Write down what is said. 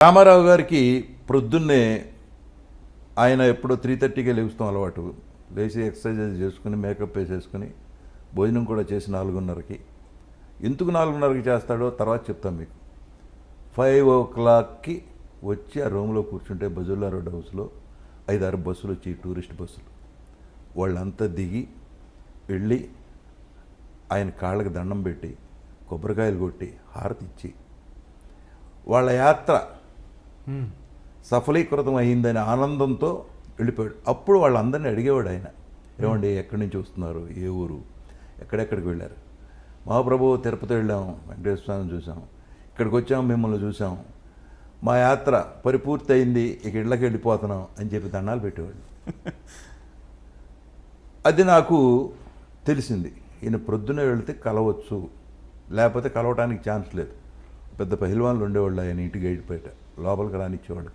రామారావు గారికి ప్రొద్దున్నే ఆయన ఎప్పుడో 3:30కే లేస్తాం అలవాటు. లేచి ఎక్సర్సైజ్ చేసుకుని మేకప్ వేసేసుకుని భోజనం కూడా చేసి 4:30కి. ఎందుకు 4:30కి చేస్తాడో తర్వాత చెప్తాం మీకు. 5 o'clockకి వచ్చి ఆ రూమ్లో కూర్చుంటే బజుల్లా రోడ్ హౌస్లో 5-6 బస్సులు వచ్చి టూరిస్ట్ బస్సులు. వాళ్ళంతా దిగి వెళ్ళి ఆయన కాళ్ళకి దండం పెట్టి కొబ్బరికాయలు కొట్టి హారతి ఇచ్చి వాళ్ళ యాత్ర సఫలీకృతం అయిందనే ఆనందంతో వెళ్ళిపోయాడు. అప్పుడు వాళ్ళందరినీ అడిగేవాడు ఆయన, ఏమండి ఎక్కడి నుంచి వస్తున్నారు, ఏ ఊరు, ఎక్కడెక్కడికి వెళ్ళారు. మహాప్రభు తిరుపతి వెళ్ళాం, వెంకటేశ్వర స్వామిని చూసాం, ఇక్కడికి వచ్చాం, మిమ్మల్ని చూసాం, మా యాత్ర పరిపూర్తి అయింది, ఇక ఇళ్ళకి వెళ్ళిపోతున్నాం అని చెప్పి దండాలు పెట్టేవాడు. అది నాకు తెలిసింది, ఈయన ప్రొద్దునే వెళితే కలవచ్చు, లేకపోతే కలవటానికి ఛాన్స్ లేదు. పెద్ద పహిల్వాన్లు ఉండేవాళ్ళు ఆయన ఇంటికి వెళ్ళిపోయేట, లోపలికి రానిచ్చేవాళ్ళు.